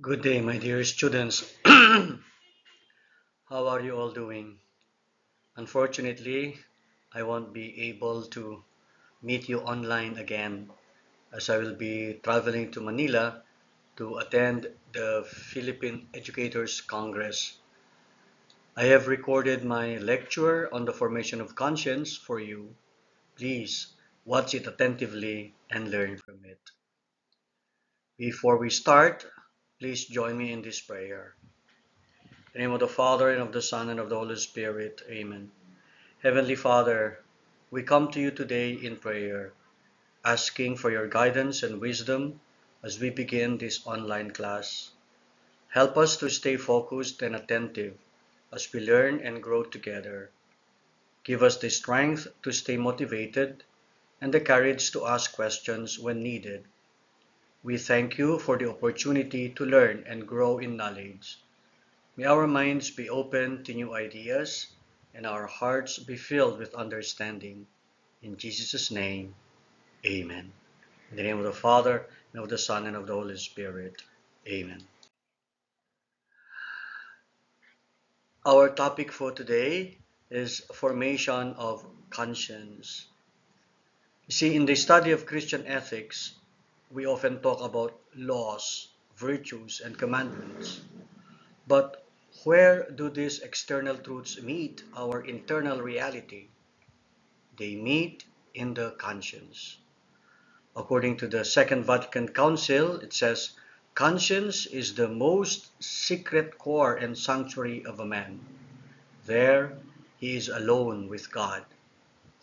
Good day, my dear students. How are you all doing? Unfortunately, I won't be able to meet you online again as I will be traveling to Manila to attend the Philippine Educators Congress. I have recorded my lecture on the formation of conscience for you. Please watch it attentively and learn from it. Before we start, please join me in this prayer. In the name of the Father, and of the Son, and of the Holy Spirit. Amen. Heavenly Father, we come to you today in prayer, asking for your guidance and wisdom as we begin this online class. Help us to stay focused and attentive as we learn and grow together. Give us the strength to stay motivated and the courage to ask questions when needed. We thank you for the opportunity to learn and grow in knowledge. May our minds be open to new ideas and our hearts be filled with understanding. In Jesus' name, amen. In the name of the Father, and of the Son, and of the Holy Spirit. Amen. Our topic for today is formation of conscience. You see, in the study of Christian ethics, we often talk about laws, virtues, and commandments. But where do these external truths meet our internal reality? They meet in the conscience. According to the Second Vatican Council, it says, conscience is the most secret core and sanctuary of a man. There he is alone with God,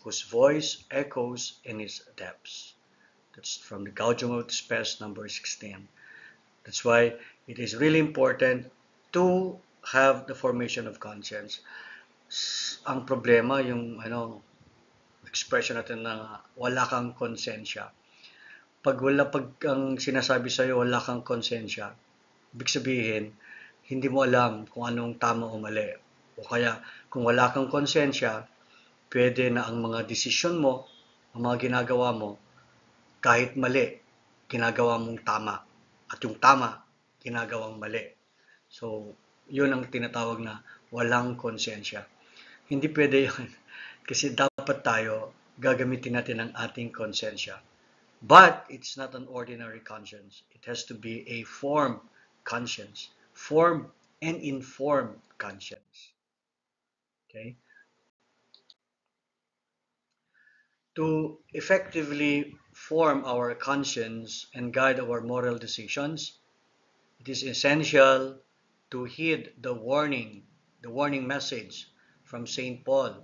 whose voice echoes in his depths. That's from the Gaudium et Spes number 16. That's why it is really important to have the formation of conscience. Ang problema, yung expression natin na wala kang konsensya. Pag ang sinasabi sa'yo wala kang konsensya, ibig sabihin, hindi mo alam kung anong tama o mali. O kaya, kung wala kang konsensya, pwede na ang mga desisyon mo, ang mga ginagawa mo, kahit mali, ginagawa mong tama. At yung tama, ginagawang mali. So, yun ang tinatawag na walang konsensya. Hindi pwede yun. Kasi dapat tayo, gagamitin natin ang ating konsensya. But it's not an ordinary conscience. It has to be a formed conscience. Formed and informed conscience. Okay? To effectively form our conscience and guide our moral decisions, it is essential to heed the warning message from St. Paul,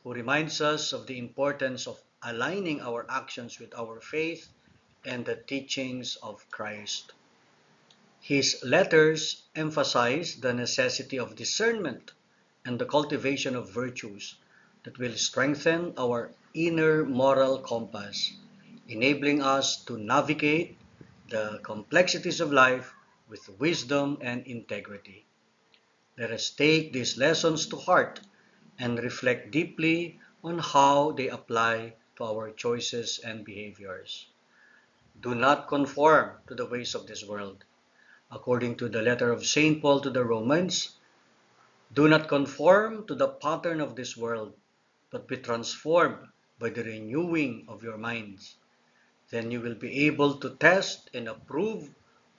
who reminds us of the importance of aligning our actions with our faith and the teachings of Christ. His letters emphasize the necessity of discernment and the cultivation of virtues that will strengthen our inner moral compass, enabling us to navigate the complexities of life with wisdom and integrity. Let us take these lessons to heart and reflect deeply on how they apply to our choices and behaviors. Do not conform to the ways of this world. According to the letter of St. Paul to the Romans, do not conform to the pattern of this world, but be transformed by the renewing of your minds. Then you will be able to test and approve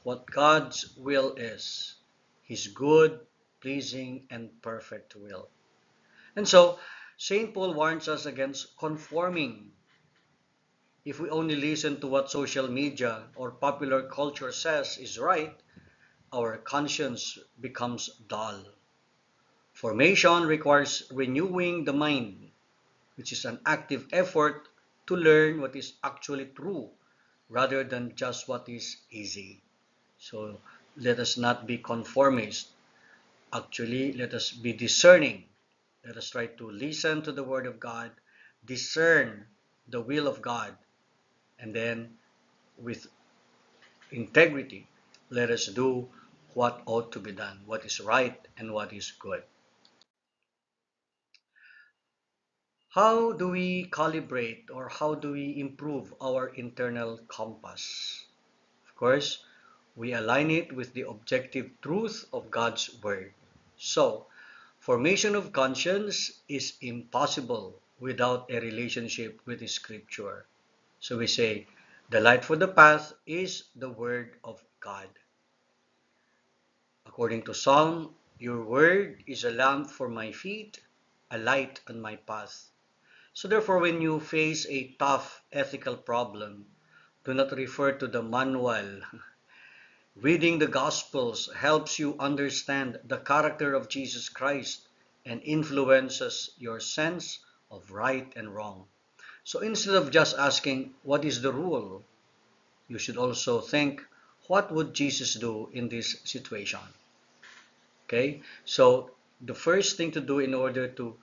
what God's will is, His good, pleasing, and perfect will. And so, St. Paul warns us against conforming. If we only listen to what social media or popular culture says is right, our conscience becomes dull. Formation requires renewing the mind, which is an active effort to learn what is actually true rather than just what is easy. So let us not be conformist. Actually, let us be discerning. Let us try to listen to the Word of God, discern the will of God, and then with integrity, let us do what ought to be done, what is right and what is good. How do we calibrate or how do we improve our internal compass? Of course, We align it with the objective truth of God's Word. So, formation of conscience is impossible without a relationship with the Scripture. So we say, the light for the path is the Word of God. According to Psalm, your Word is a lamp for my feet, a light on my path. So therefore, when you face a tough ethical problem, do not refer to the manual. Reading the Gospels helps you understand the character of Jesus Christ and influences your sense of right and wrong. So instead of just asking, what is the rule? You should also think, what would Jesus do in this situation? Okay? So the first thing to do in order to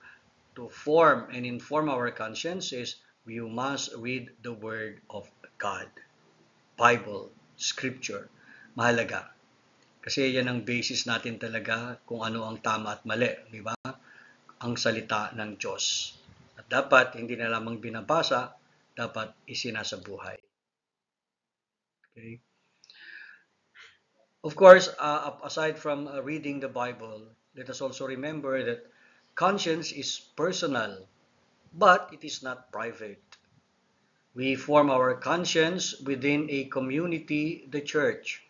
form and inform our conscience is we must read the Word of God. Bible, Scripture. Mahalaga. Kasi yan ang basis natin talaga kung ano ang tama at mali, di ba? Ang salita ng Diyos. At dapat hindi na lamang binabasa, dapat isinasabuhay. Okay? Of course, aside from reading the Bible, let us also remember that conscience is personal, but it is not private. We form our conscience within a community, the church.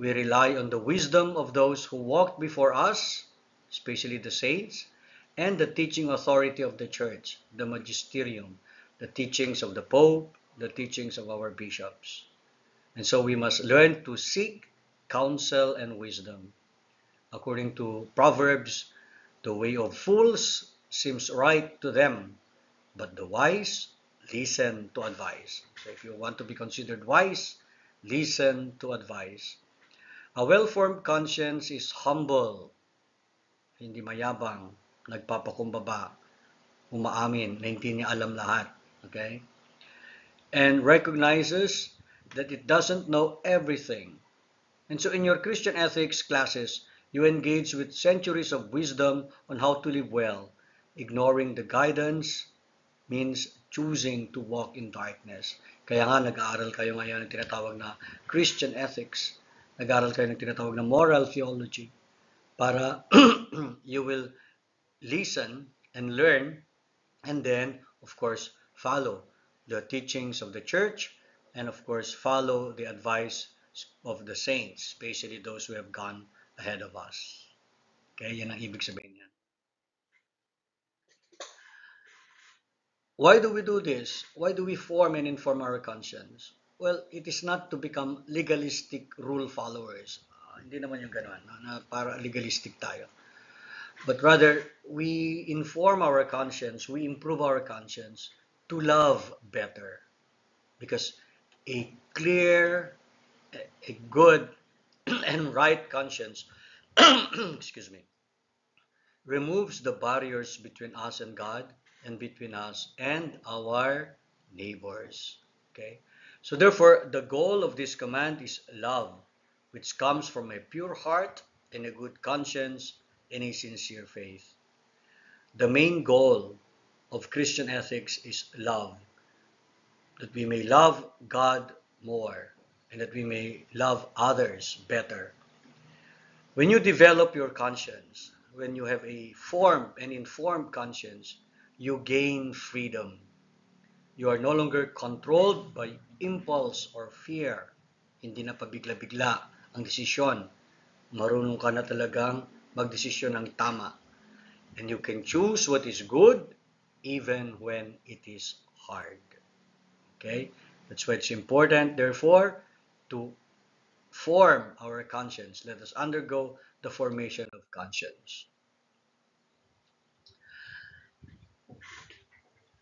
We rely on the wisdom of those who walked before us, especially the saints, and the teaching authority of the church, the magisterium, the teachings of the Pope, the teachings of our bishops. And so we must learn to seek counsel and wisdom. According to Proverbs, the way of fools seems right to them, but the wise listen to advice. So if you want to be considered wise, listen to advice. A well-formed conscience is humble, hindi mayabang, nagpapakumbaba, umaamin na hindi niya alam lahat. Okay? And recognizes that it doesn't know everything. And so in your Christian ethics classes, you engage with centuries of wisdom on how to live well. Ignoring the guidance means choosing to walk in darkness. Kaya nga nag-aaral kayo ngayon ng tinatawag na Christian ethics. Nag-aaral kayo ng tinatawag na moral theology para you will listen and learn and then, of course, follow the teachings of the church and, of course, follow the advice of the saints, especially those who have gone ahead of us. Okay, yan ang ibig sabihin yan. Why do we do this? Why do we form and inform our conscience? Well, it is not to become legalistic rule followers. Hindi naman yung gano'n, na para legalistic tayo. But rather, we inform our conscience, we improve our conscience to love better. Because a clear, a good, and right conscience, excuse me, removes the barriers between us and God and between us and our neighbors. Okay? So therefore, the goal of this command is love, which comes from a pure heart and a good conscience and a sincere faith. The main goal of Christian ethics is love, that we may love God more and that we may love others better. When you develop your conscience, when you have a formed and informed conscience, you gain freedom. You are no longer controlled by impulse or fear. Hindi na pabigla-bigla ang desisyon. Marunong ka na talagang magdesisyon ng tama. And you can choose what is good even when it is hard. Okay? That's why it's important, therefore, to form our conscience. Let us undergo the formation of conscience.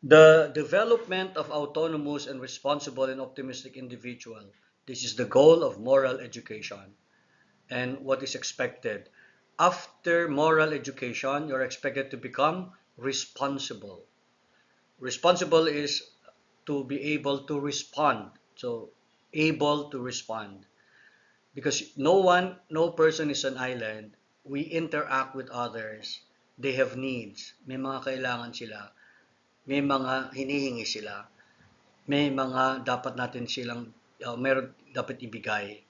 The development of autonomous and responsible and optimistic individual. This is the goal of moral education and what is expected. After moral education, you're expected to become responsible. Responsible is to be able to respond. So, able to respond. Because no person is an island. We interact with others. They have needs. May mga kailangan sila. May mga hinihingi sila. May mga dapat natin silang, meron dapat ibigay.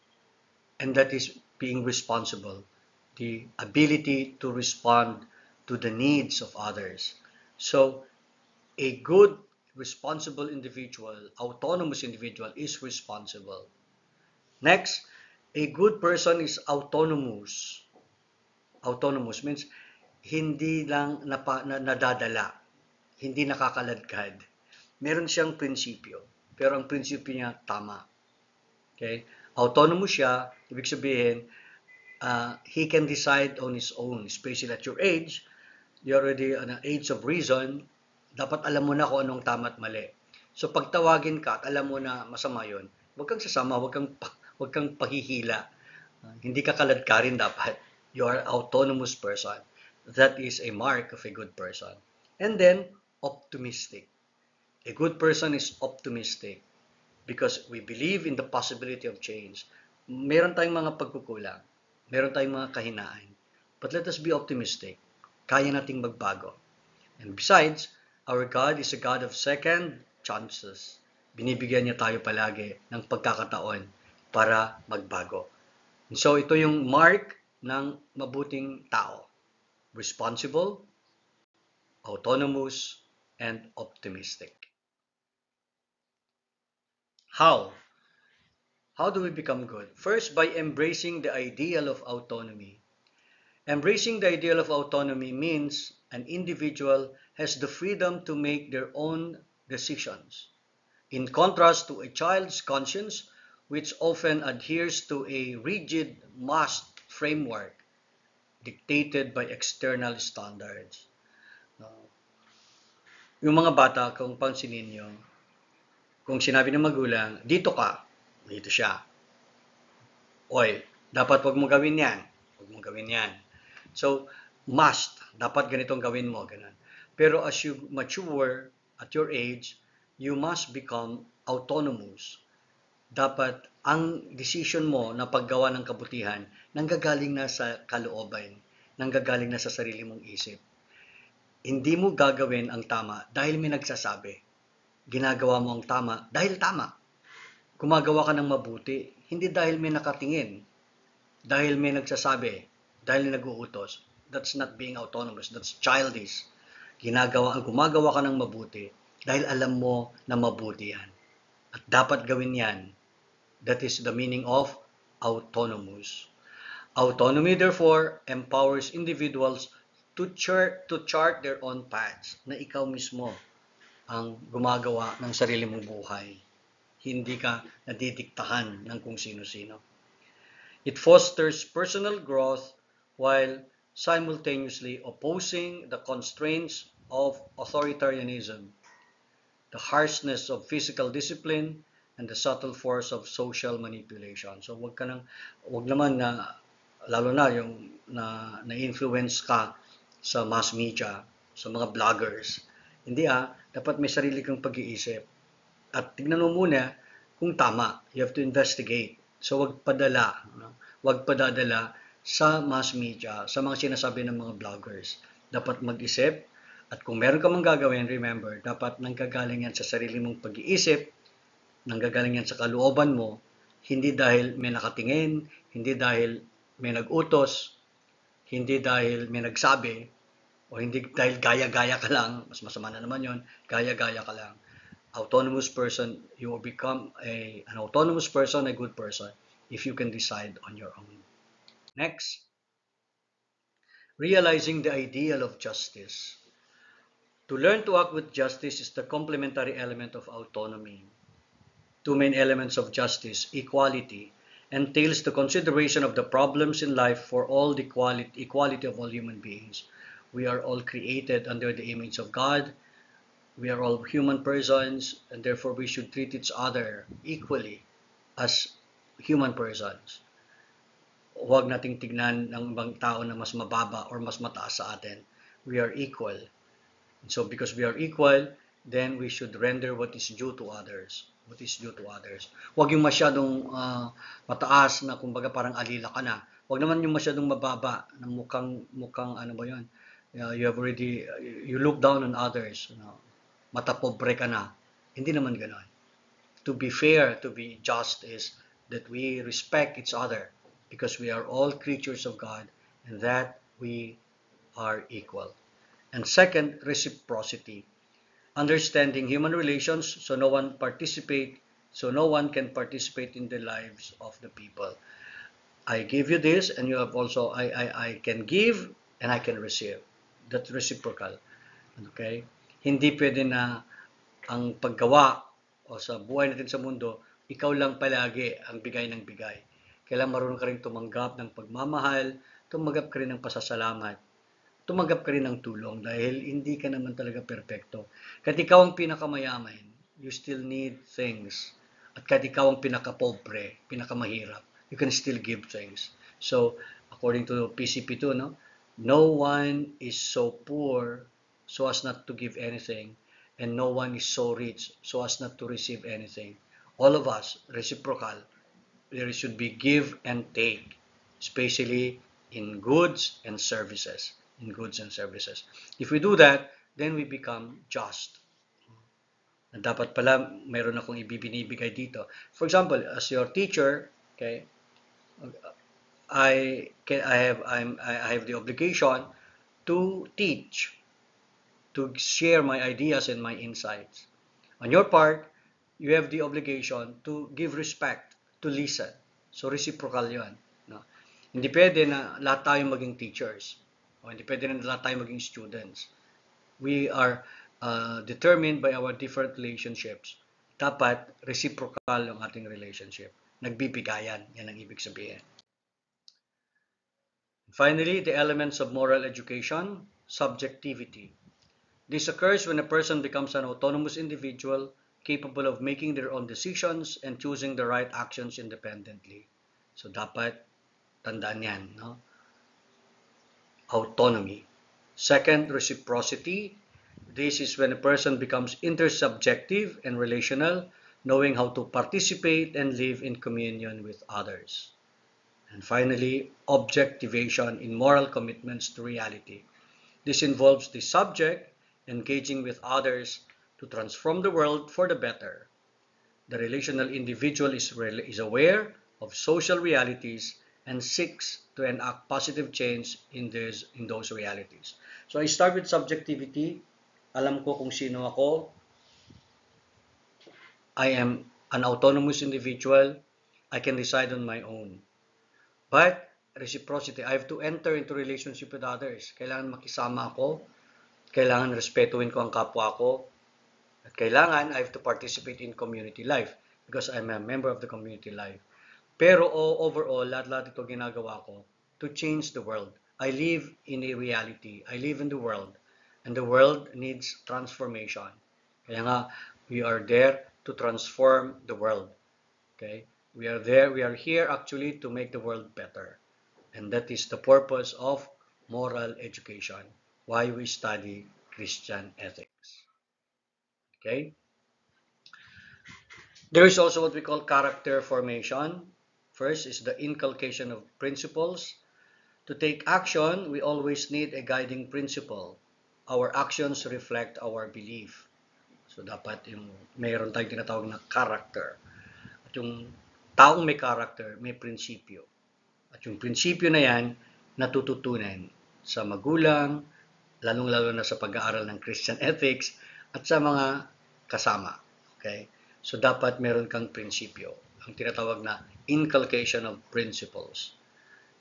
and that is being responsible, the ability to respond to the needs of others. So a good, responsible individual, autonomous individual is responsible. Next, a good person is autonomous. Autonomous means hindi lang nadadala, hindi nakakaladkad. Meron siyang prinsipyo, pero ang prinsipyo niya tama. Okay? Autonomous siya, ibig sabihin, he can decide on his own, especially at your age. You're already on an age of reason, dapat alam mo na kung anong tama at mali. So pag tawagin ka at alam mo na masama yun, huwag kang sasama, huwag kang pahihila. Hindi ka kaladkarin dapat. You are an autonomous person. That is a mark of a good person. And then, optimistic. A good person is optimistic because we believe in the possibility of change. Meron tayong mga pagkukulang. Meron tayong mga kahinaan. But let us be optimistic. Kaya nating magbago. And besides, our God is a God of second chances. Binibigyan niya tayo palagi ng pagkakataon para magbago. And so ito yung mark ng mabuting tao. Responsible, autonomous, and optimistic. How? How do we become good? First, by embracing the ideal of autonomy. Embracing the ideal of autonomy means an individual has the freedom to make their own decisions. In contrast to a child's conscience, which often adheres to a rigid must framework dictated by external standards. Yung mga bata, kung pansinin nyo, kung sinabi ng magulang, dito ka, dito siya. Oy, dapat wag mo gawin yan. Wag mo gawin yan. So, must. Dapat ganitong gawin mo. Ganun. Pero as you mature at your age, you must become autonomous. Dapat ang decision mo na paggawa ng kabutihan nanggagaling na sa kalooban, nanggagaling na sa sarili mong isip. Hindi mo gagawin ang tama dahil may nagsasabi. Ginagawa mo ang tama dahil tama. Gumagawa ka ng mabuti, hindi dahil may nakatingin, dahil may nagsasabi, dahil may nag-uutos. That's not being autonomous, that's childish. Gumagawa ka ng mabuti dahil alam mo na mabuti yan. At dapat gawin yan. That is the meaning of autonomous. Autonomy, therefore, empowers individuals to chart their own paths, na ikaw mismo ang gumagawa ng sarili mong buhay. Hindi ka nadidiktahan ng kung sino-sino. It fosters personal growth while simultaneously opposing the constraints of authoritarianism, the harshness of physical discipline, and the subtle force of social manipulation. So wag naman na, lalo na yung na-influence ka sa mass media, sa mga vloggers. Hindi dapat may sarili kang pag-iisip. At tignan mo muna kung tama. You have to investigate. So wag padadala sa mass media, sa mga sinasabi ng mga vloggers. Dapat mag-isip. At kung meron ka mang gagawin, remember, dapat nanggagaling yan sa sarili mong pag-iisip, nanggagaling yan sa kalooban mo, hindi dahil may nakatingin, hindi dahil may nag-utos, hindi dahil may nagsabi, o hindi dahil gaya-gaya ka lang, mas masama na naman yon, gaya-gaya ka lang. Autonomous person, you will become an autonomous person, a good person, if you can decide on your own. Next, realizing the ideal of justice. To learn to act with justice is the complementary element of autonomy. Two main elements of justice, equality, entails the consideration of the problems in life for all the equality of all human beings. We are all created under the image of God. We are all human persons, and therefore we should treat each other equally as human persons. Huwag nating tignan ng ibang tao na mas mababa or mas mataas sa atin. We are equal. And so because we are equal, then we should render what is due to others. What is due to others. Huwag yung masyadong mataas na kumbaga parang alila ka na. Huwag naman yung masyadong mababa na mukhang ano ba yun? You look down on others. Mata pobre ka na. Hindi naman ganoon. To be fair, to be just is that we respect each other. because we are all creatures of God and that we are equal. And second, reciprocity. Understanding human relations so no one can participate in the lives of the people. I give you this and you have also, I can give and I can receive. That's reciprocal. Okay? Hindi pwede na ang paggawa o sa buhay natin sa mundo, ikaw lang palagi ang bigay ng bigay. Kailangan marunong ka rin tumanggap ng pagmamahal, tumanggap ka rin ng pasasalamat, tumanggap ka rin ng tulong dahil hindi ka naman talaga perpekto. Kahit ikaw ang pinakamayaman, you still need things. At kahit ikaw ang pinakapobre, pinakamahirap, you can still give things. So, according to PCP2, no one is so poor so as not to give anything, and no one is so rich so as not to receive anything. All of us, reciprocal. There should be give and take, especially in goods and services. If we do that, then we become just. Dapat pala mayroon akong ibibinibigay dito. For example, as your teacher, okay, I have the obligation to teach, to share my ideas and my insights. On your part, you have the obligation to give respect, to listen. So reciprocal 'yon, no? Hindi pwede na lahat tayo maging teachers. O hindi pwede na lahat tayo maging students. We are determined by our different relationships. Dapat reciprocal yung ating relationship. Nagbibigayan, yan ang ibig sabihin. Finally, the elements of moral education, subjectivity. This occurs when a person becomes an autonomous individual capable of making their own decisions and choosing the right actions independently. So dapat tandaan yan, no? Autonomy. Second, reciprocity. This is when a person becomes intersubjective and relational, knowing how to participate and live in communion with others. And finally, objectivation in moral commitments to reality. This involves the subject engaging with others to transform the world for the better. The relational individual is aware of social realities and seeks to enact positive change in those realities. So I start with subjectivity. Alam ko kung sino ako. I am an autonomous individual. I can decide on my own. But reciprocity, I have to enter into relationship with others. Kailangan makisama ako. Kailangan respetuhin ko ang kapwa ko. At kailangan I have to participate in community life because I'm a member of the community life. Pero overall, lahat ito ginagawa ko to change the world. I live in a reality. I live in the world. And the world needs transformation. Kaya nga, we are there to transform the world. Okay? We are here actually to make the world better. And that is the purpose of moral education. Why we study Christian ethics. Okay? There is also what we call character formation. First is the inculcation of principles. To take action, we always need a guiding principle. Our actions reflect our belief. So dapat mayroon tayong tinatawag na character. At yung taong may character, may prinsipyo. At yung prinsipyo na yan, natututunan sa magulang, lalong-lalo na sa pag-aaral ng Christian ethics, at sa mga kasama. Okay? So dapat meron kang prinsipyo. Ang tinatawag na inculcation of principles.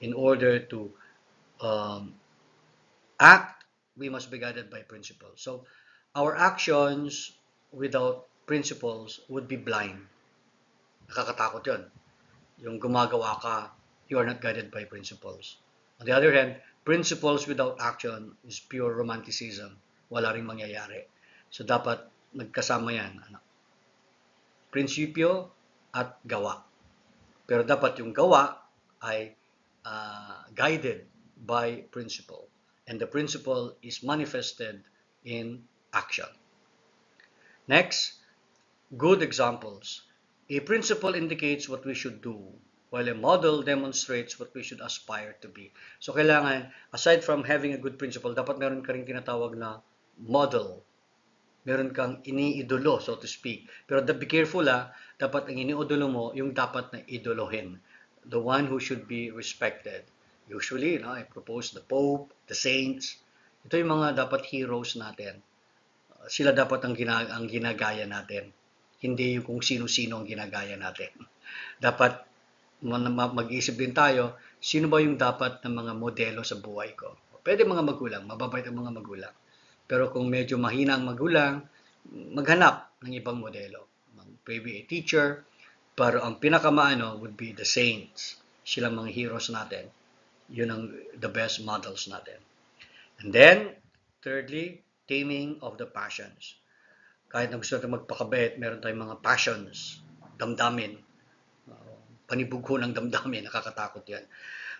In order to act, we must be guided by principles. So our actions without principles would be blind. Nakakatakot yun. Yung gumagawa ka, you are not guided by principles. On the other hand, principles without action is pure romanticism. Wala ring mangyayari. So dapat nagkasama yan. Prinsipyo at gawa. Pero dapat yung gawa ay guided by principle. And the principle is manifested in action. Next, good examples. A principle indicates what we should do, while a model demonstrates what we should aspire to be. So kailangan, aside from having a good principle, dapat meron ka rin tinatawag na model. Meron kang iniidolo, so to speak. Pero be careful dapat ang iniidolo mo, yung dapat na idolohin. the one who should be respected. Usually, I propose the Pope, the saints. Ito yung mga dapat heroes natin. Sila dapat ang ginagaya natin. Hindi yung kung sino-sino ang ginagaya natin. Dapat mag-isip din tayo, sino ba yung dapat na mga modelo sa buhay ko? Pwede mga magulang, mababait ang mga magulang. Pero kung medyo mahina ang magulang, maghanap ng ibang modelo. Maybe a teacher, pero ang pinakamaano would be the saints. Sila mga heroes natin. Yun ang the best models natin. And then, thirdly, taming of the passions. Kahit na gusto natin magpakabait, meron tayong mga passions, damdamin. Panibugho ng damdamin, nakakatakot yan.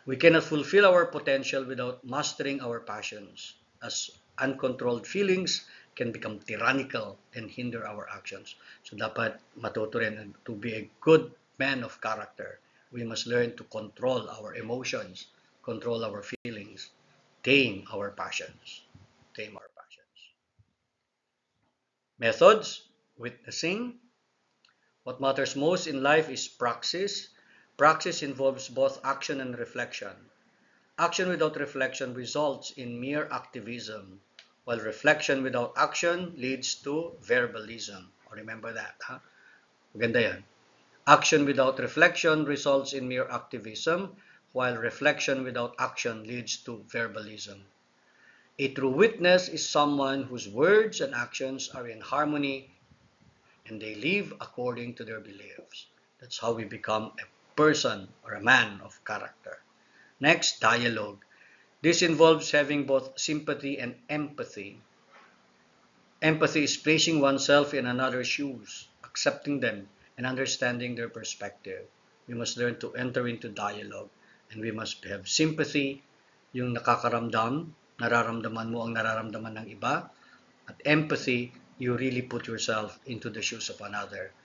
We cannot fulfill our potential without mastering our passions, as uncontrolled feelings can become tyrannical and hinder our actions. So dapat matuto rin to be a good man of character. We must learn to control our emotions, control our feelings, tame our passions. Tame our passions. Methods: witnessing. What matters most in life is praxis. Praxis involves both action and reflection. Action without reflection results in mere activism, while reflection without action leads to verbalism. Remember that, ha? Maganda yan. Action without reflection results in mere activism, while reflection without action leads to verbalism. A true witness is someone whose words and actions are in harmony and they live according to their beliefs. That's how we become a person or a man of character. Next, dialogue. This involves having both sympathy and empathy. Empathy is placing oneself in another's shoes, accepting them, and understanding their perspective. We must learn to enter into dialogue, and we must have sympathy, yung nakakaramdam, nararamdaman mo ang nararamdaman ng iba, at empathy, you really put yourself into the shoes of another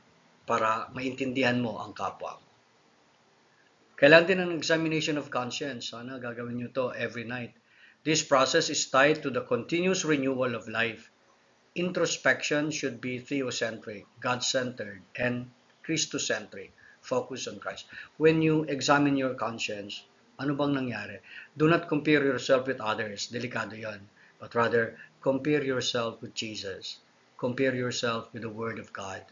para maintindihan mo ang kapwa. Kailangan din ng examination of conscience. Sana gagawin nyo to every night. This process is tied to the continuous renewal of life. Introspection should be theocentric, God-centered, and Christocentric. Focus on Christ. When you examine your conscience, ano bang nangyari? Do not compare yourself with others. Delikado yan. But rather, compare yourself with Jesus. Compare yourself with the Word of God.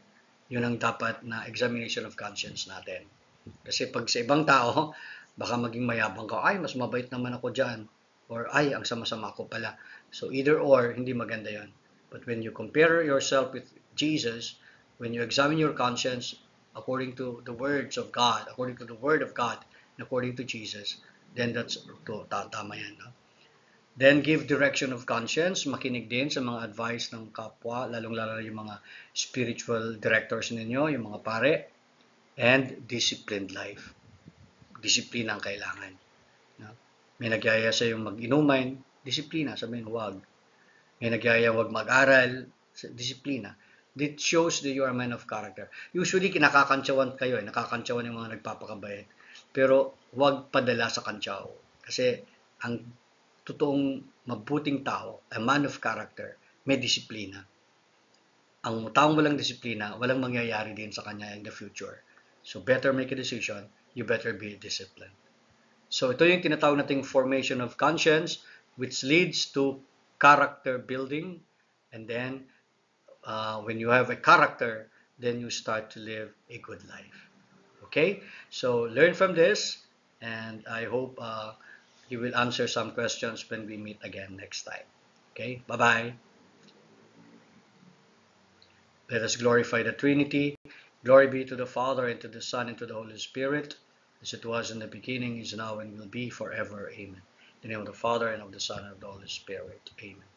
Yun ang dapat na examination of conscience natin. Kasi pag sa ibang tao, baka maging mayabang ka, ay, mas mabait naman ako dyan. Or, ay, ang sama-sama ko pala. So, either or, hindi maganda yon. But when you compare yourself with Jesus, when you examine your conscience according to the words of God, according to the Word of God, and according to Jesus, then that's tama yan. No? Then give direction of conscience, makinig din sa mga advice ng kapwa, lalong-lalo na yung mga spiritual directors ninyo, yung mga pare, and disciplined life. Disiplina ang kailangan. No? May nagyaya sa yung mag-inuman, disiplina, sabihin huwag. May nagyaya wag mag-aral, disiplina. This shows that you are a man of character. Usually, nakakantsawan kayo, nakakantsawan yung mga nagpapakabait. Pero, huwag padala sa kantsaw. Kasi, ang totoong mabuting tao, a man of character, may disiplina. Ang taong walang disiplina, walang mangyayari din sa kanya in the future. So, better make a decision, you better be disciplined. So, ito yung tinatawag nating formation of conscience, which leads to character building, and then when you have a character, then you start to live a good life. Okay, so learn from this, and I hope you will answer some questions when we meet again next time. Okay, bye-bye. Let us glorify the Trinity. Glory be to the Father, and to the Son, and to the Holy Spirit, as it was in the beginning, is now, and will be forever. Amen. In the name of the Father, and of the Son, and of the Holy Spirit. Amen.